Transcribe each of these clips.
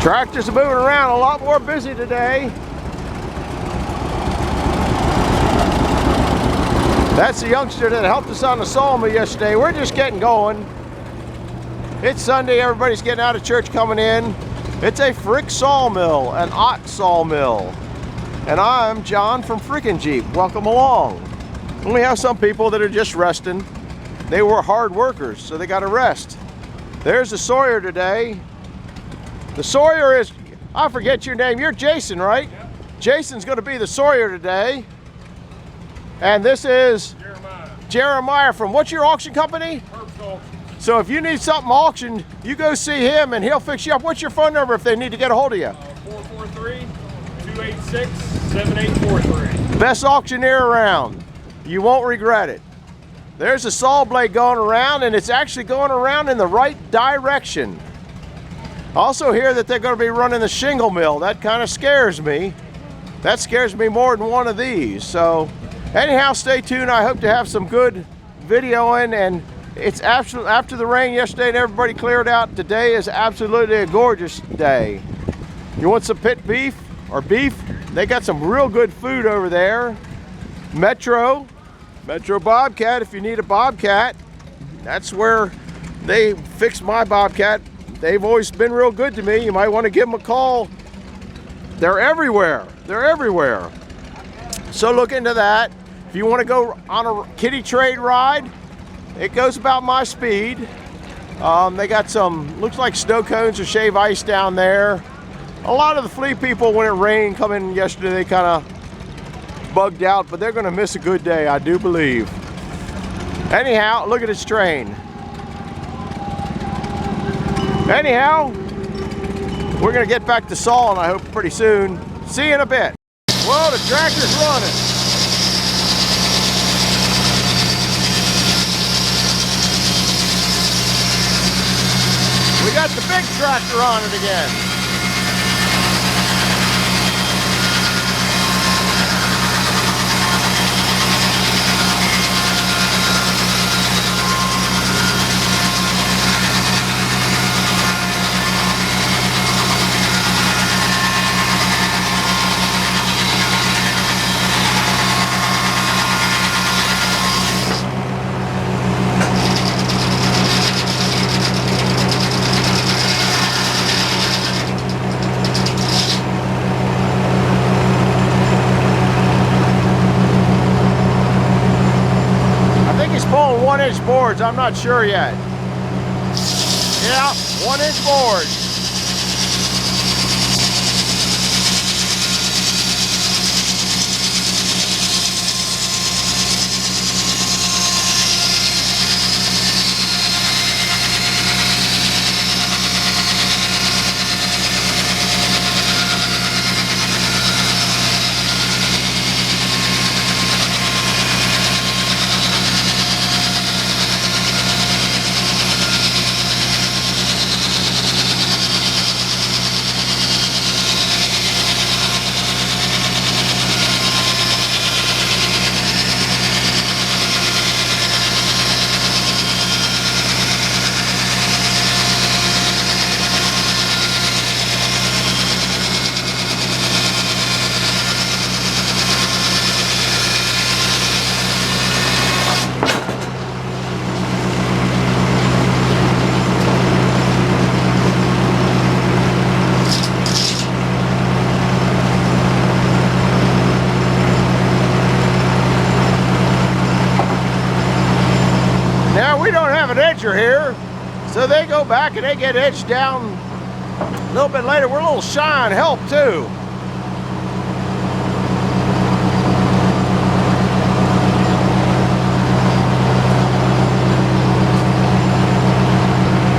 Tractors are moving around, a lot more busy today. That's the youngster that helped us on the sawmill yesterday. We're just getting going. It's Sunday, everybody's getting out of church, coming in. It's a Frick sawmill, an ox sawmill. And I'm John from Frickin' Jeep. Welcome along. And we have some people that are just resting. They were hard workers, so they got to rest. There's the sawyer today. The sawyer is, I forget your name, you're Jason, right? Yep. Jason's going to be the sawyer today. And this is Jeremiah from, what's your auction company? So if you need something auctioned, you go see him and he'll fix you up. What's your phone number if they need to get a hold of you? 443-286-7843. Best auctioneer around. You won't regret it. There's a saw blade going around, and it's actually going around in the right direction. I also hear that they're going to be running the shingle mill. That kind of scares me. That scares me more than one of these. So anyhow, stay tuned. I hope to have some good videoing, and it's absolutely, after the rain yesterday and everybody cleared out, today is absolutely a gorgeous day. You want some pit beef or beef? They got some real good food over there. Metro Bobcat, if you need a Bobcat, that's where they fixed my Bobcat. They've always been real good to me. You might want to give them a call. They're everywhere. They're everywhere. So look into that. If you want to go on a kitty trade ride, it goes about my speed. They got some, looks like snow cones or shave ice down there. A lot of the flea people, when it rained come in yesterday, they kind of bugged out, but they're going to miss a good day, I do believe. Anyhow, look at this train. Anyhow, we're going to get back to sawing, I hope, pretty soon. See you in a bit. Well, the tractor's running. We got the big tractor on it again. Pulling 1-inch boards, I'm not sure yet. Yeah, 1-inch boards. Edger here, so they go back and they get edged down a little bit later. We're a little shy on help too.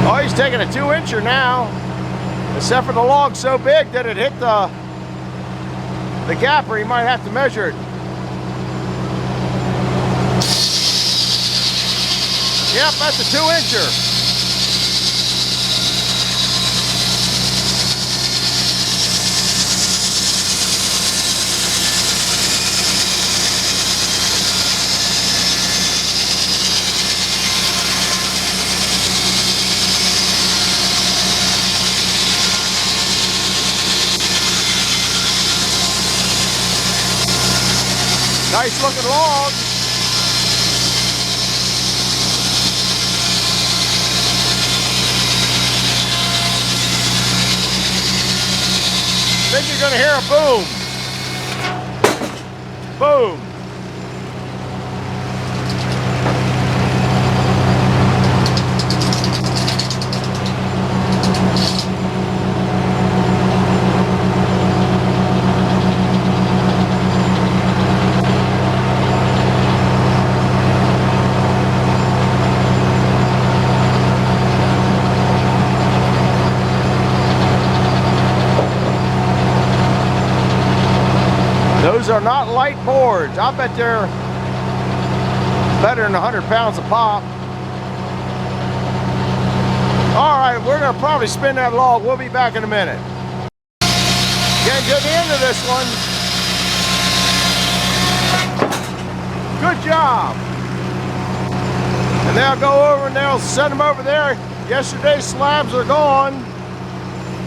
Oh, he's taking a 2-incher now, except for the log's so big that it hit the gap where he might have to measure it. Yep, that's a 2-incher. Nice looking log. Then you're gonna hear a boom. Boom. Those are not light boards. I bet they're better than 100 pounds a pop. All right, we're gonna probably spin that log. We'll be back in a minute. Getting to the end of this one. Good job. And they'll go over and they'll send them over there. Yesterday's slabs are gone.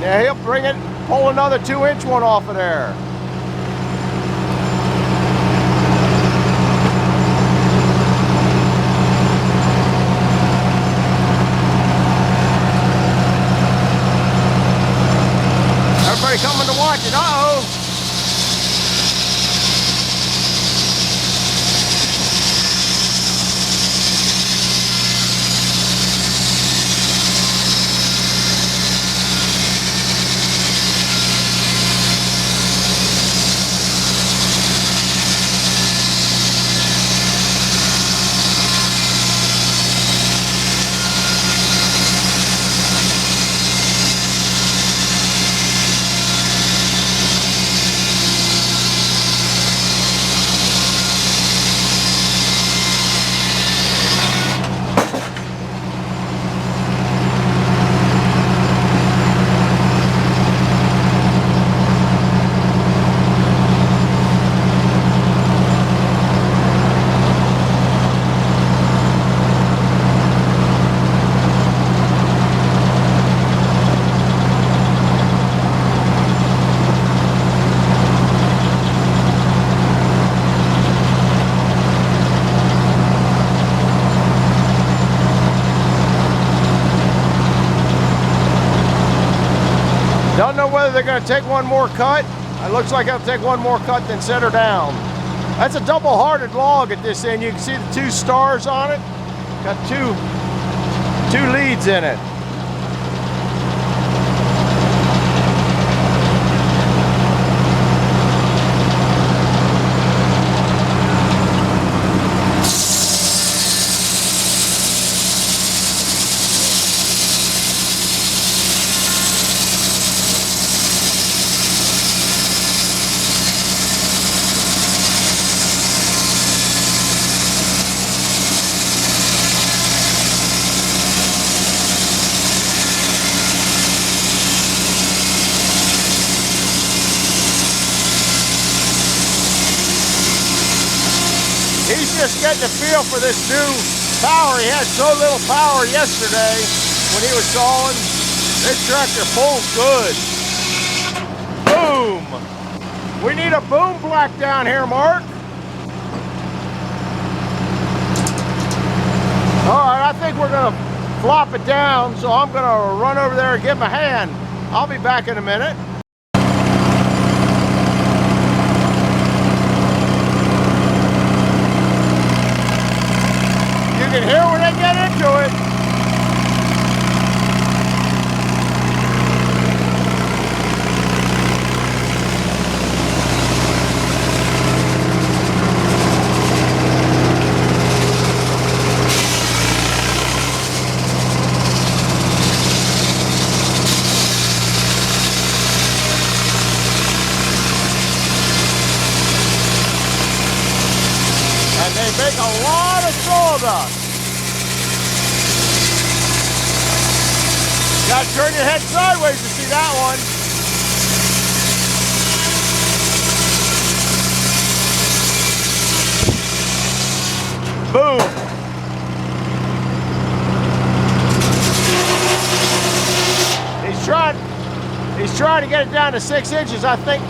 Now he'll bring it, pull another 2-inch one off of there. Everybody coming to watch it. Uh-oh. Don't know whether they're going to take one more cut. It looks like they'll take one more cut, then set her down. That's a double-hearted log at this end. You can see the 2 stars on it. Got two leads in it. He's just getting a feel for this new power. He had so little power yesterday when he was sawing. This tractor pulls good. Boom! We need a boom black down here, Mark. All right, I think we're gonna flop it down, so I'm gonna run over there and give him a hand. I'll be back in a minute. You can hear when they get into it. And they make a lot of sawdust. Got to turn your head sideways to see that one. Boom. He's trying to get it down to 6 inches. I think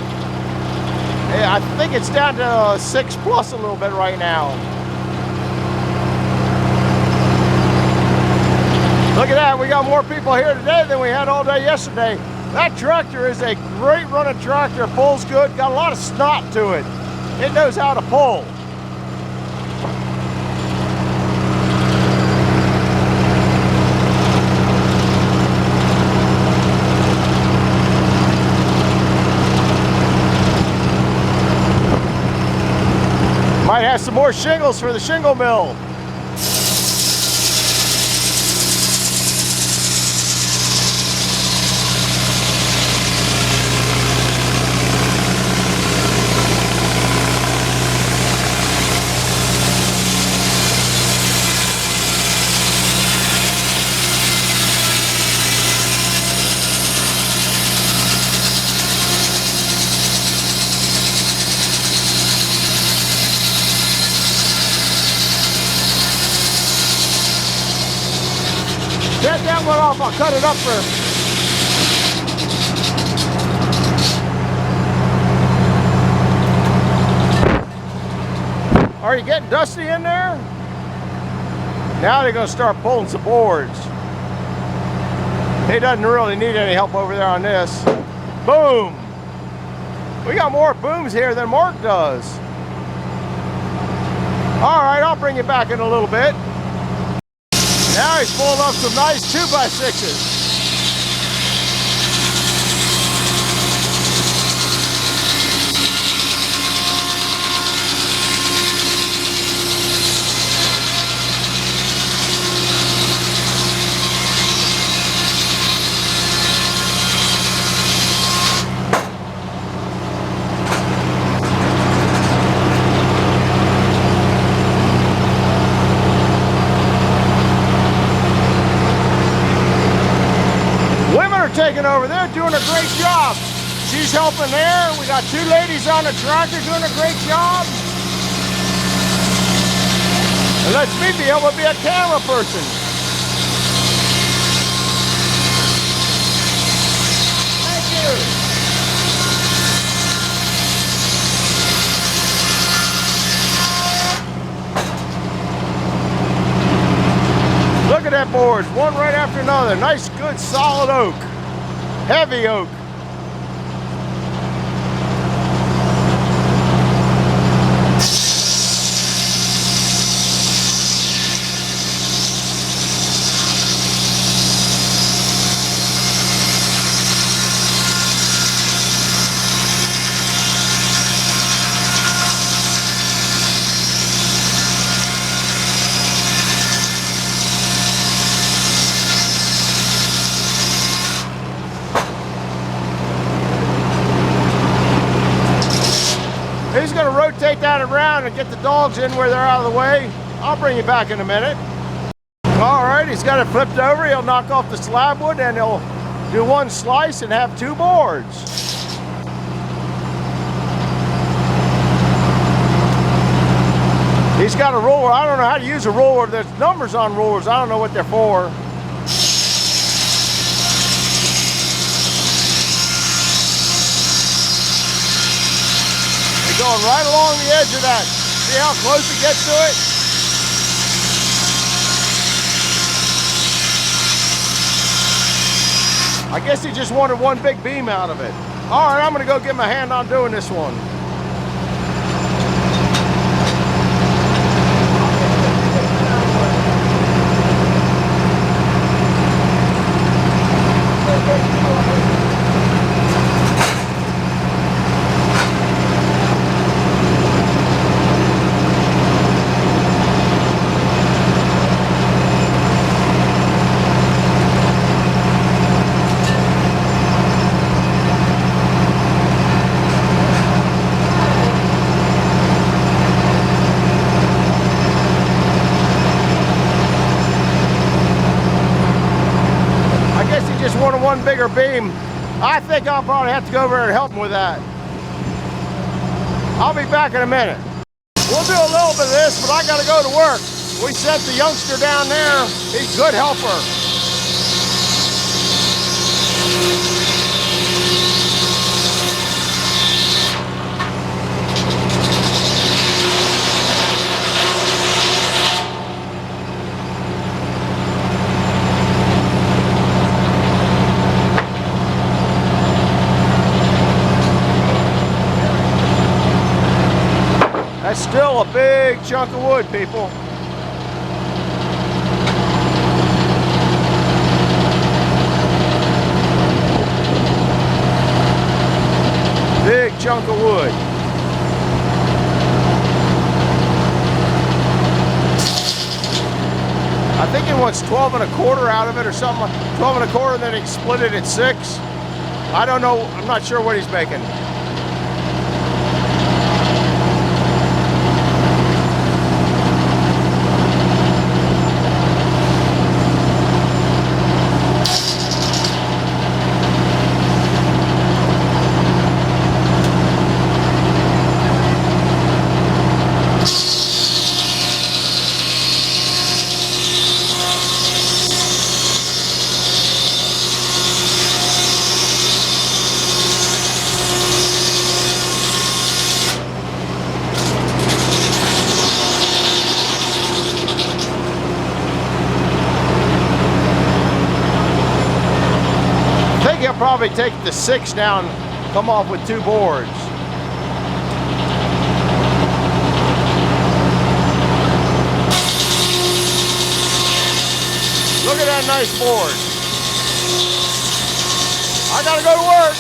I think it's down to 6 plus a little bit right now. Look at that, we got more people here today than we had all day yesterday. That tractor is a great running tractor, pulls good, got a lot of snot to it. It knows how to pull. Might have some more shingles for the shingle mill. Get that one off, I'll cut it up first. Are you getting dusty in there? Now they're gonna start pulling some boards. He doesn't really need any help over there on this. Boom! We got more booms here than Mark does. All right, I'll bring you back in a little bit. Now he's pulling up some nice 2x6s. Taking over, they're doing a great job. She's helping there. We got 2 ladies on the tractor doing a great job. And lets me be able to be a camera person. Thank you. Look at that boards, one right after another. Nice, good, solid oak. Heavy oak. He's going to rotate that around and get the dogs in where they're out of the way. I'll bring you back in a minute. All right, he's got it flipped over. He'll knock off the slab wood and he'll do 1 slice and have 2 boards. He's got a roller. I don't know how to use a roller. There's numbers on rollers. I don't know what they're for. Going right along the edge of that. See how close it gets to it? I guess he just wanted 1 big beam out of it. All right, I'm gonna go get my hand on doing this one. Wanted 1 bigger beam. I think I'll probably have to go over there and help him with that. I'll be back in a minute. We'll do a little bit of this, but I gotta go to work. We sent the youngster down there. He's a good helper. Still a big chunk of wood, people. Big chunk of wood. I think he wants 12 1/4 out of it or something. 12 1/4, and then he split it at 6. I don't know. I'm not sure what he's making. He'll probably take the 6 down, come off with 2 boards. Look at that nice board. I gotta go to work.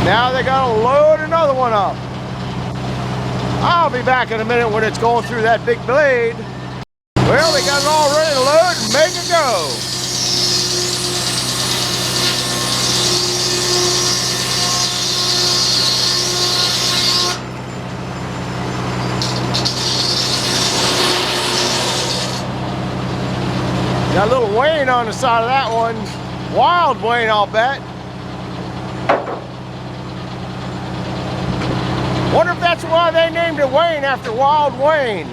Now they gotta load another one up. I'll be back in a minute when it's going through that big blade. Well, they got it all ready to load and make it go. Got a little Wayne on the side of that one. Wild Wayne, I'll bet. Wonder if that's why they named it Wayne, after Wild Wayne.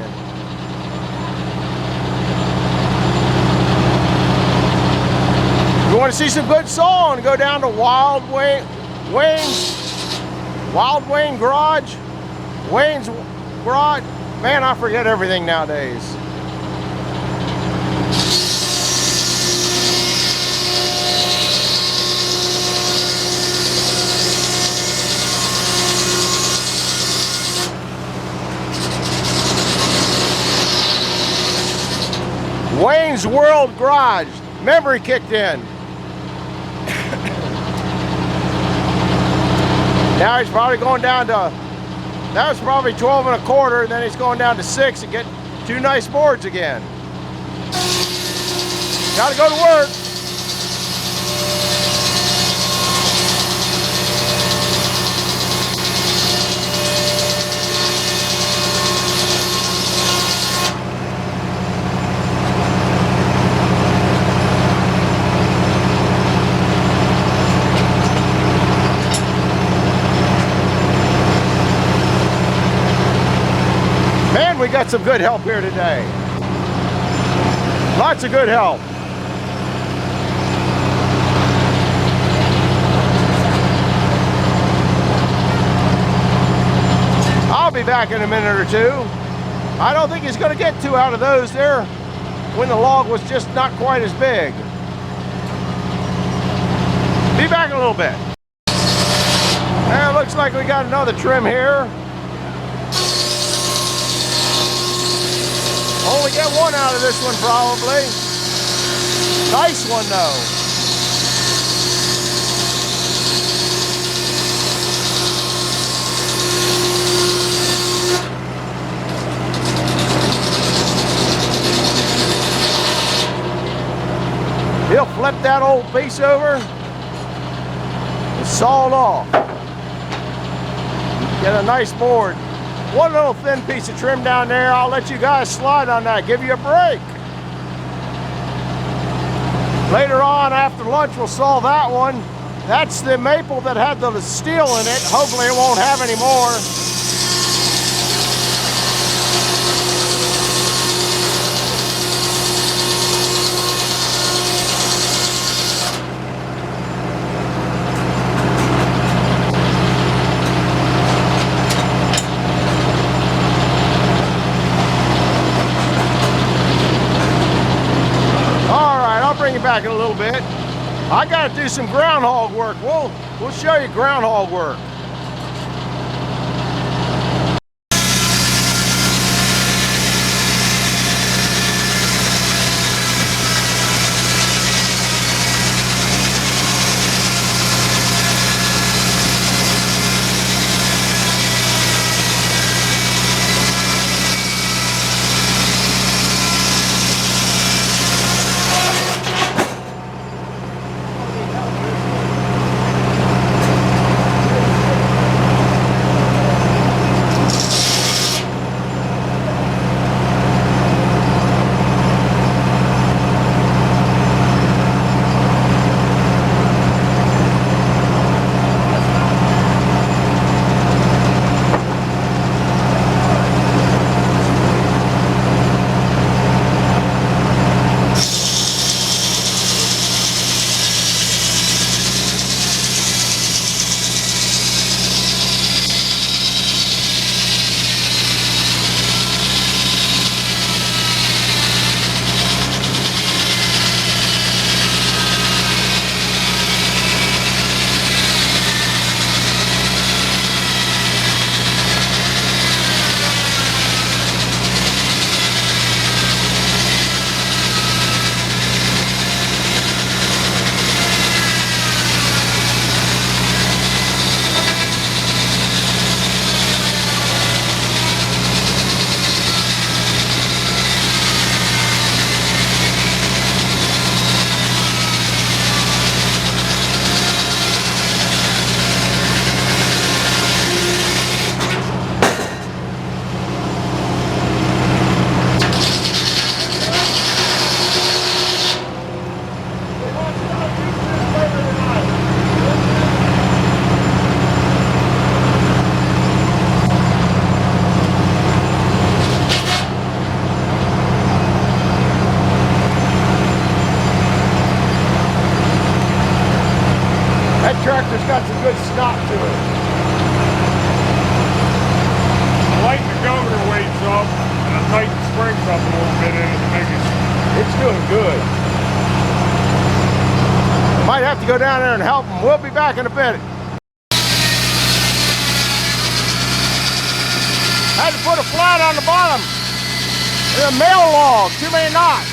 If you want to see some good sawing, go down to Wild Wayne Garage. Wayne's Garage. Man, I forget everything nowadays. Wayne's World Garage. Memory kicked in. Now he's probably going down to, that was probably 12 1/4, and then he's going down to 6 and get 2 nice boards again. Gotta go to work. We got some good help here today. Lots of good help. I'll be back in a minute or 2. I don't think he's going to get 2 out of those there when the log was just not quite as big. Be back in a little bit. Now it looks like we got another trim here. Only get 1 out of this one probably. Nice one though. He'll flip that old piece over and saw it off. Get a nice board. 1 little thin piece of trim down there. I'll let you guys slide on that, give you a break. Later on, after lunch, we'll saw that one. That's the maple that had the steel in it. Hopefully it won't have any more. back in a little bit. I got to do some groundhog work. We'll show you groundhog work. That tractor's got some good snot to it. Lighten the governor weights up and I tighten the springs up a little bit in it to make it. It's doing good. Might have to go down there and help them. We'll be back in a bit. Had to put a flat on the bottom. There's a mail log, too many knots.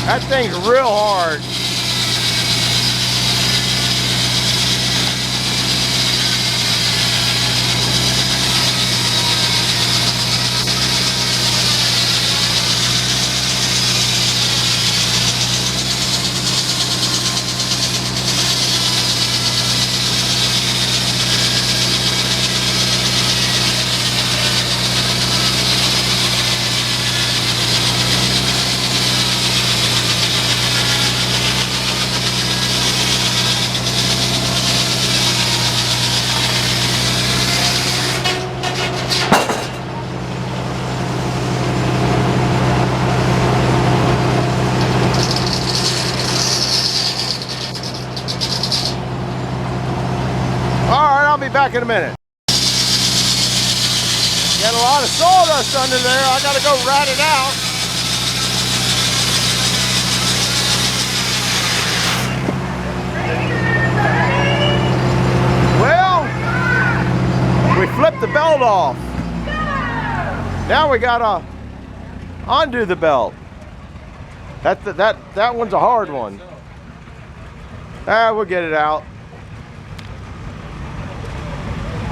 That thing's real hard. I'll be back in a minute. Got a lot of sawdust under there. I gotta go rat it out. Well, we flipped the belt off. Now we gotta undo the belt. That one's a hard one. We'll get it out.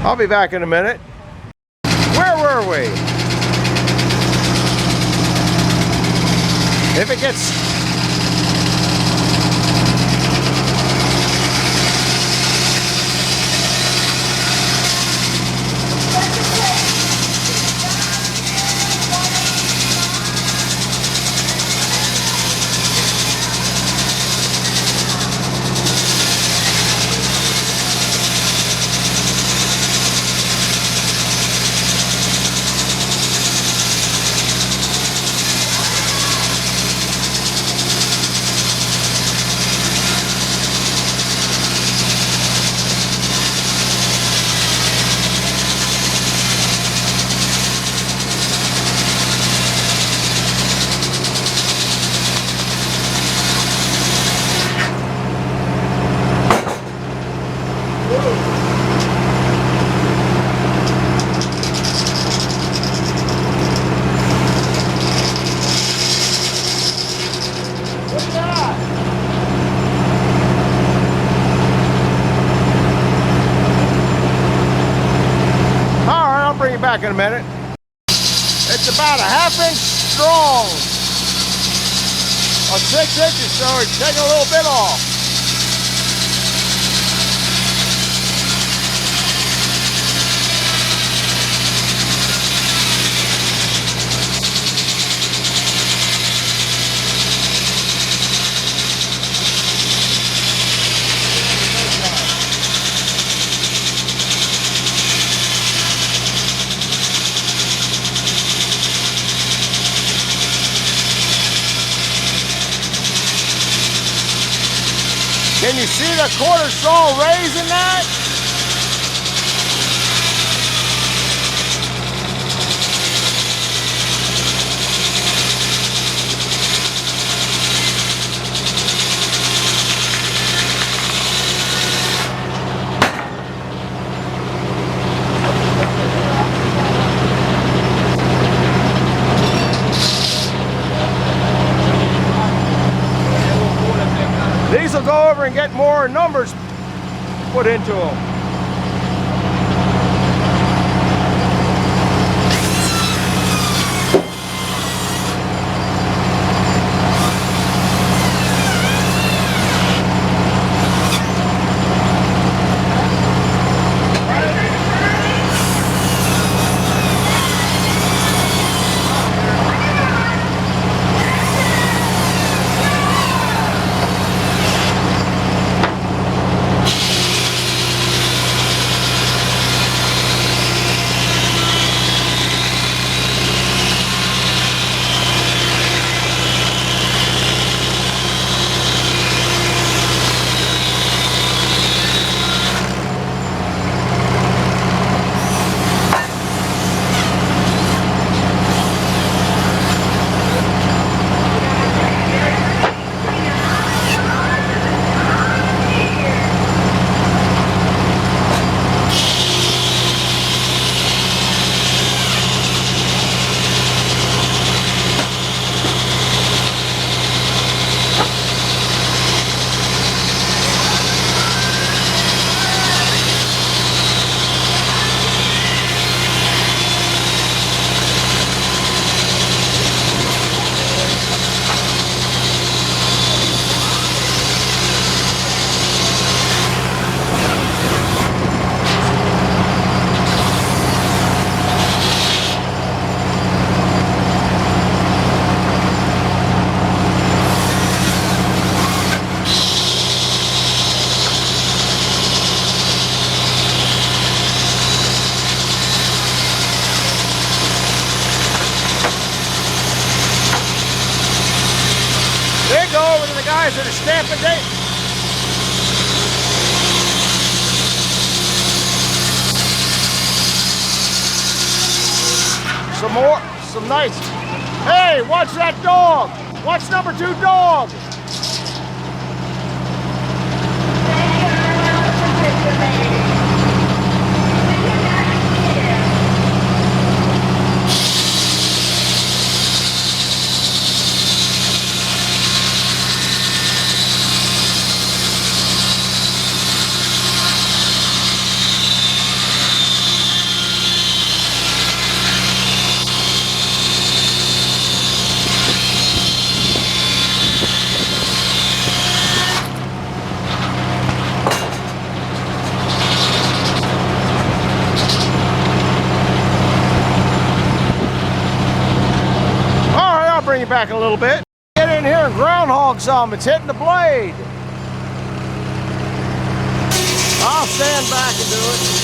I'll be back in a minute. Where were we? If it gets... Back in a minute. It's about a 1/2 inch strong on 6 inches, so it's taking a little bit off. Can you see the 1/4 saw raising that? These will go over and get more numbers put into them. over to the guys that are stamping dates. Some more, some nice. Hey, watch that dog. Watch number 2 dog. Bring it back a little bit. Get in here and groundhog some. It's hitting the blade. I'll stand back and do it.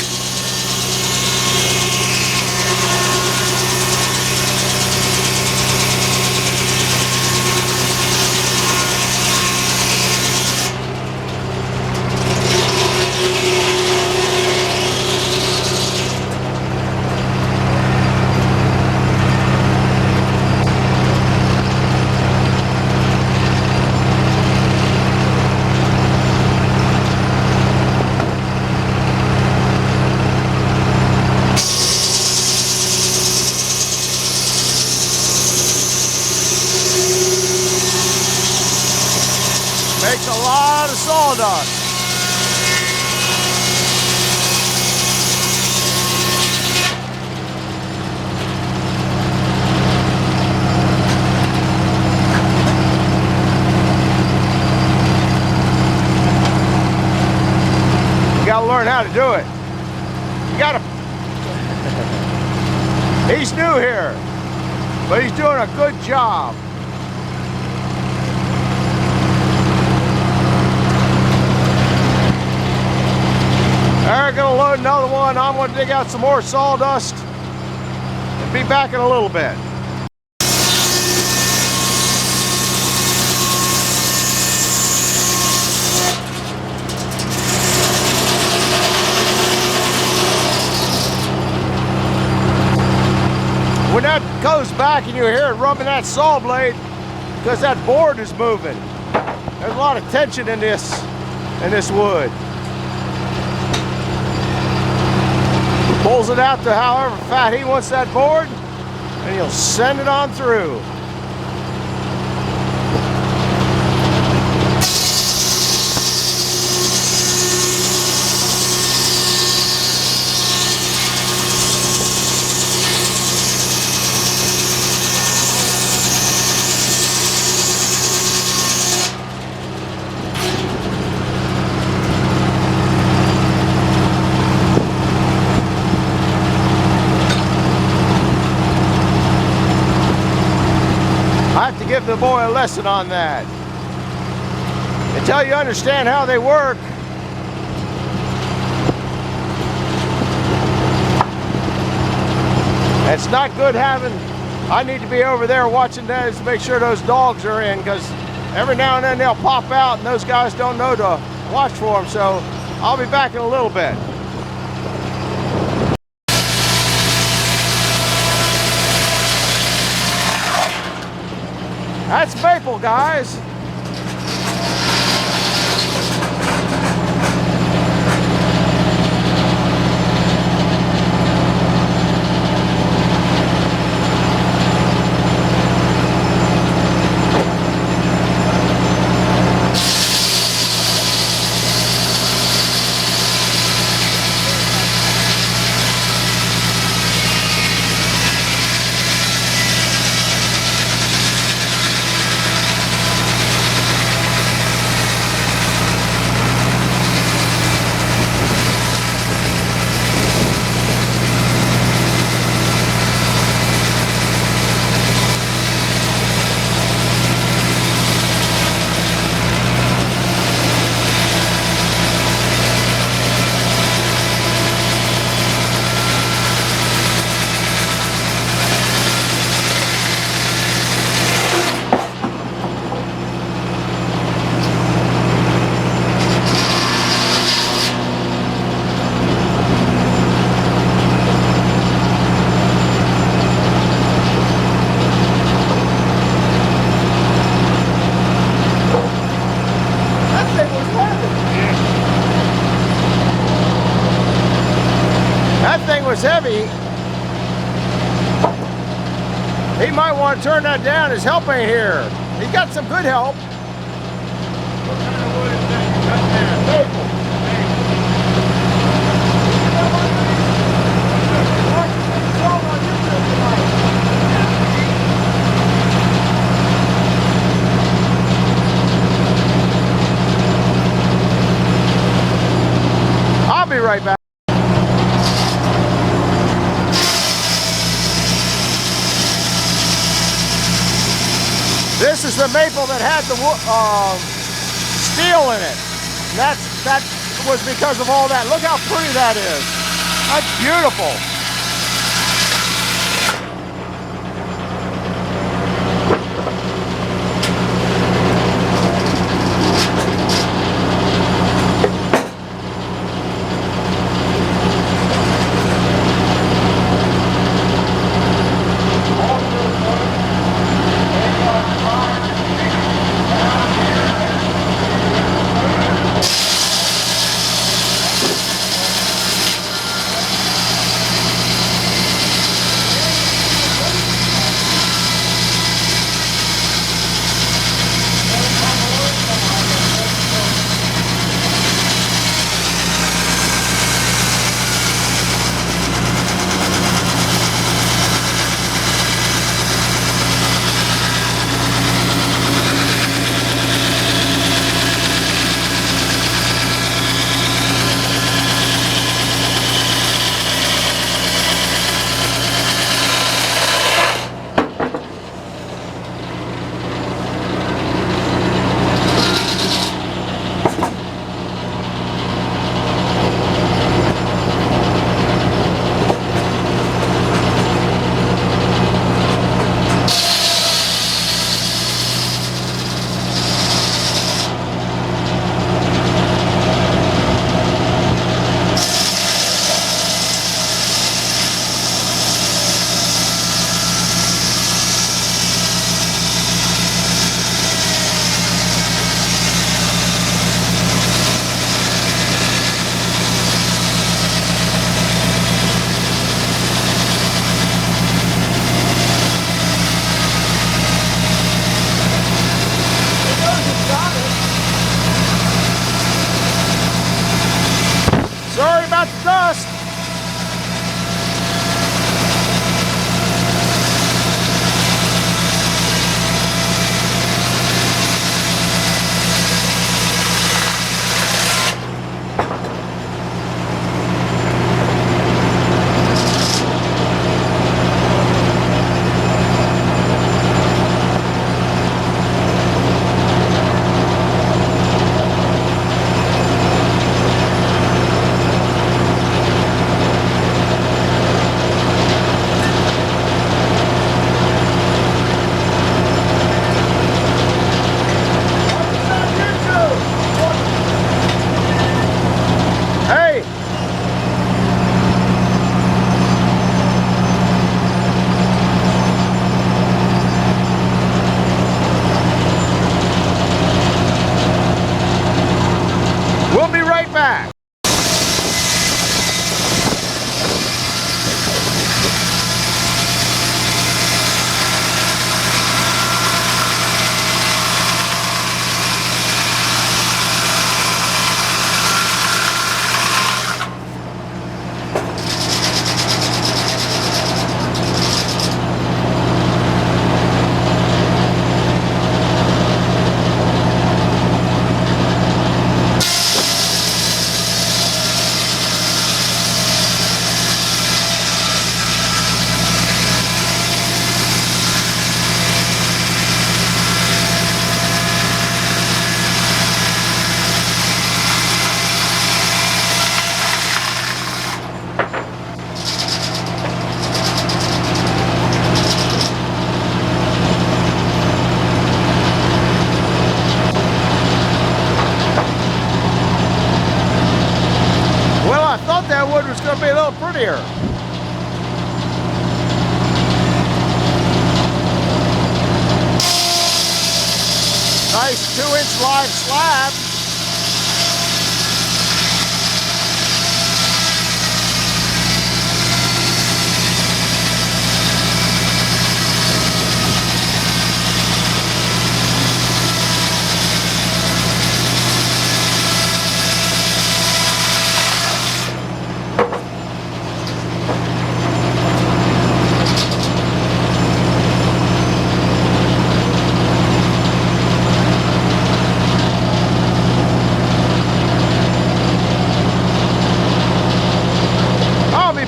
Makes a lot of sawdust. You gotta learn how to do it. You gotta. He's new here, but he's doing a good job. They're gonna load another one. I'm gonna dig out some more sawdust and be back in a little bit. When that goes back and you hear it rubbing that saw blade, because that board is moving. There's a lot of tension in this wood. Pulls it out to however fat he wants that board, and he'll send it on through. I have to give the boy a lesson on that. Until you understand how they work, it's not good having, I need to be over there watching those to make sure those dogs are in, because every now and then they'll pop out and those guys don't know to watch for them. So I'll be back in a little bit. That's maple, guys. is heavy. He might want to turn that down. His help ain't here. He's got some good help. What kind of wood is that you cut there? Maple. I'll be right back. This is the maple that had the steel in it. That was because of all that. Look how pretty that is. That's beautiful. Sorry about the dust. We'll be right back. That wood was going to be a little prettier. Nice 2-inch live slab.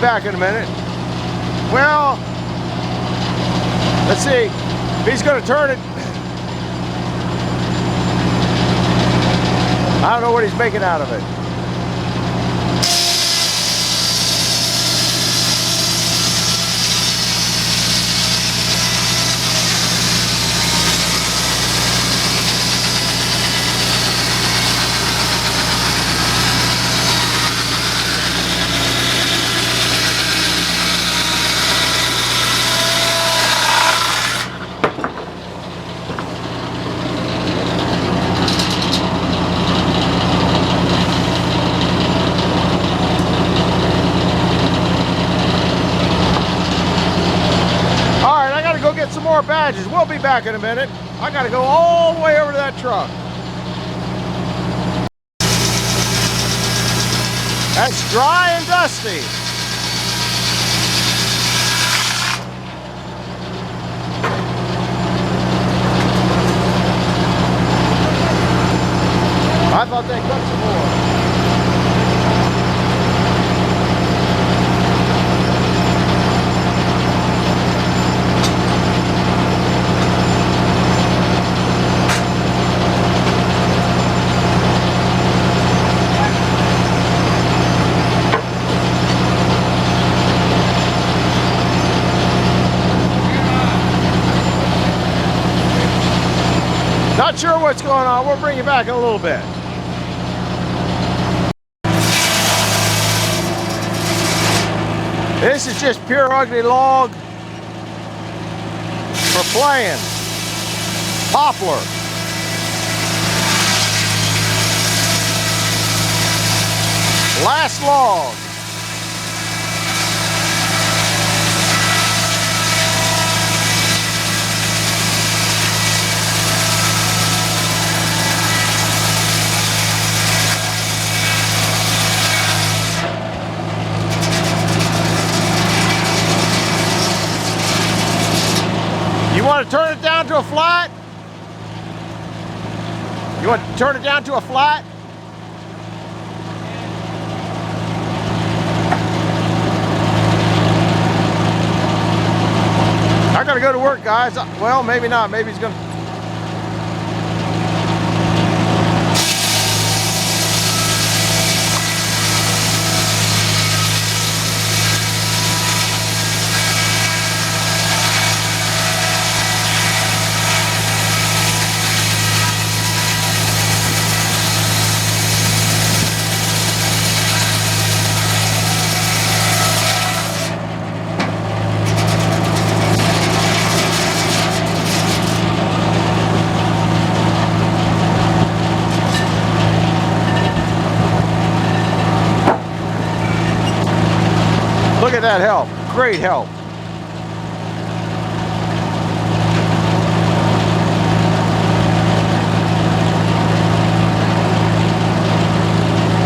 back in a minute. Well, let's see. If he's going to turn it. I don't know what he's making out of it. Some more badges. We'll be back in a minute. I gotta go all the way over to that truck. That's dry and dusty. I thought they cut some more. Not sure what's going on. We'll bring you back in a little bit. This is just pure ugly log for playing. Poplar. Last log. You want to turn it down to a flat? You want to turn it down to a flat? I gotta go to work, guys. Well, maybe not. Maybe he's gonna. Look at that help. Great help.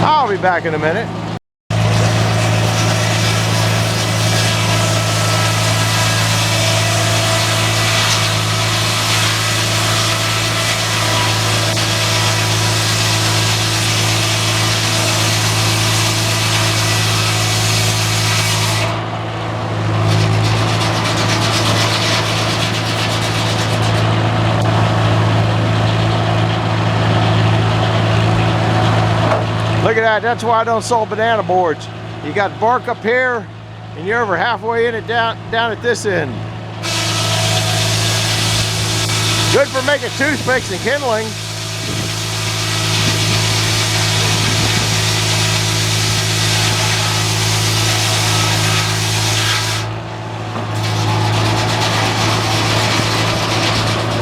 I'll be back in a minute. Look at that, that's why I don't saw banana boards. You got bark up here, and you're over halfway in it down at this end. Good for making toothpicks and kindling.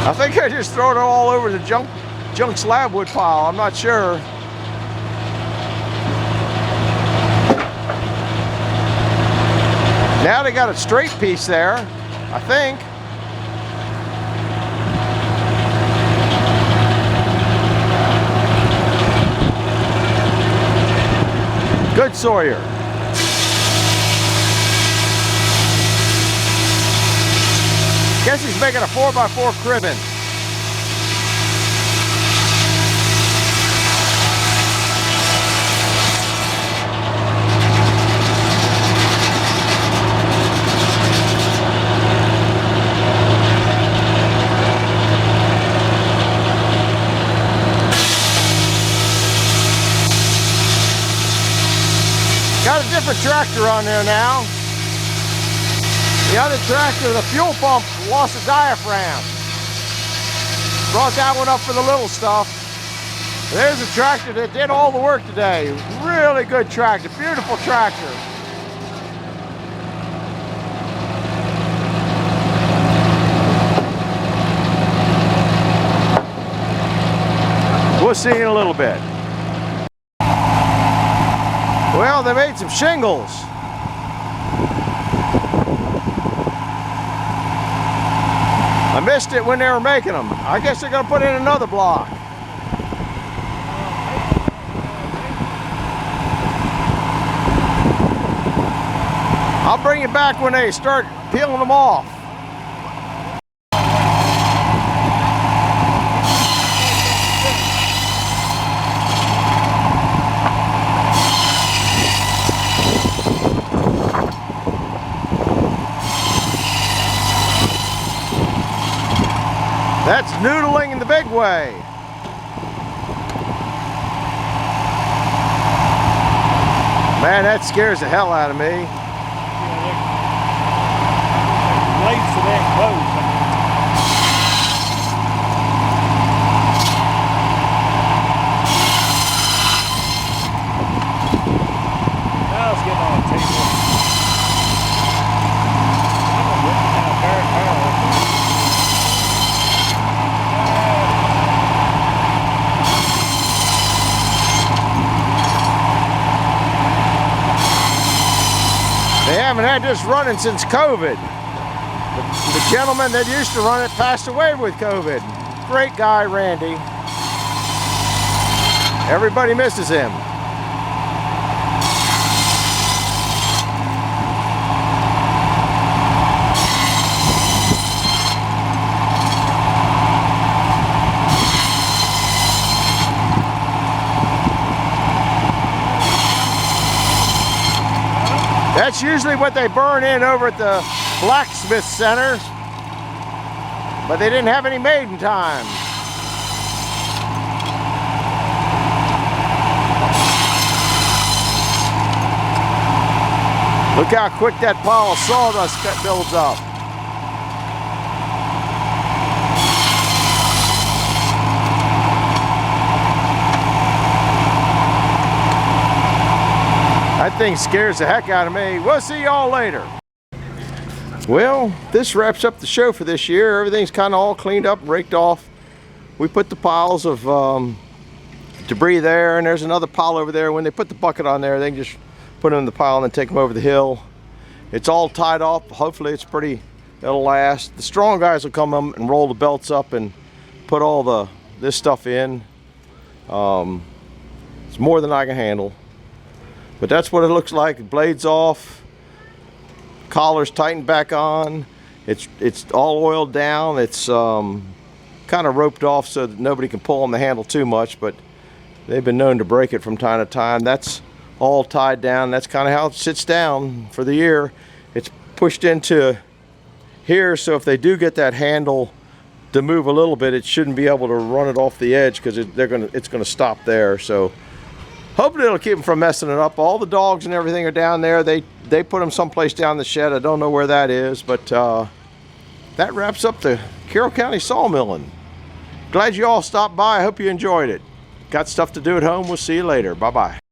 I think I just throw it all over the junk slab wood pile, I'm not sure. Now they got a straight piece there, I think. Good Sawyer. Guess he's making a 4x4 cribbing. different tractor on there now. The other tractor, the fuel pump, lost a diaphragm. Brought that one up for the little stuff. There's a tractor that did all the work today. Really good tractor, beautiful tractor. We'll see in a little bit. Well, they made some shingles. I missed it when they were making them. I guess they're going to put in another block. I'll bring it back when they start peeling them off. That's noodling in the big way. Man, that scares the hell out of me. Lights are that close. Now it's getting on the table. I'm gonna whip it down very hard. They haven't had this running since COVID. The gentleman that used to run it passed away with COVID. Great guy, Randy. Everybody misses him. That's usually what they burn in over at the blacksmith center, but they didn't have any made in time. Look how quick that pile of sawdust builds up. That thing scares the heck out of me. We'll see y'all later. Well, this wraps up the show for this year. Everything's kind of all cleaned up, raked off. We put the piles of debris there, and there's another pile over there. When they put the bucket on there, they can just put them in the pile and then take them over the hill. It's all tied up. Hopefully it'll last. The strong guys will come up and roll the belts up and put all this stuff in. It's more than I can handle. But that's what it looks like. Blades off, collar's tightened back on. It's all oiled down. It's kind of roped off so that nobody can pull on the handle too much, but they've been known to break it from time to time. That's all tied down. That's kind of how it sits down for the year. It's pushed into here, so if they do get that handle to move a little bit, it shouldn't be able to run it off the edge because it's gonna stop there. So hopefully it'll keep them from messing it up. All the dogs and everything are down there. They put them someplace down the shed. I don't know where that is, but that wraps up the Carroll County Sawmilling. Glad you all stopped by. I hope you enjoyed it. Got stuff to do at home. We'll see you later. Bye-bye.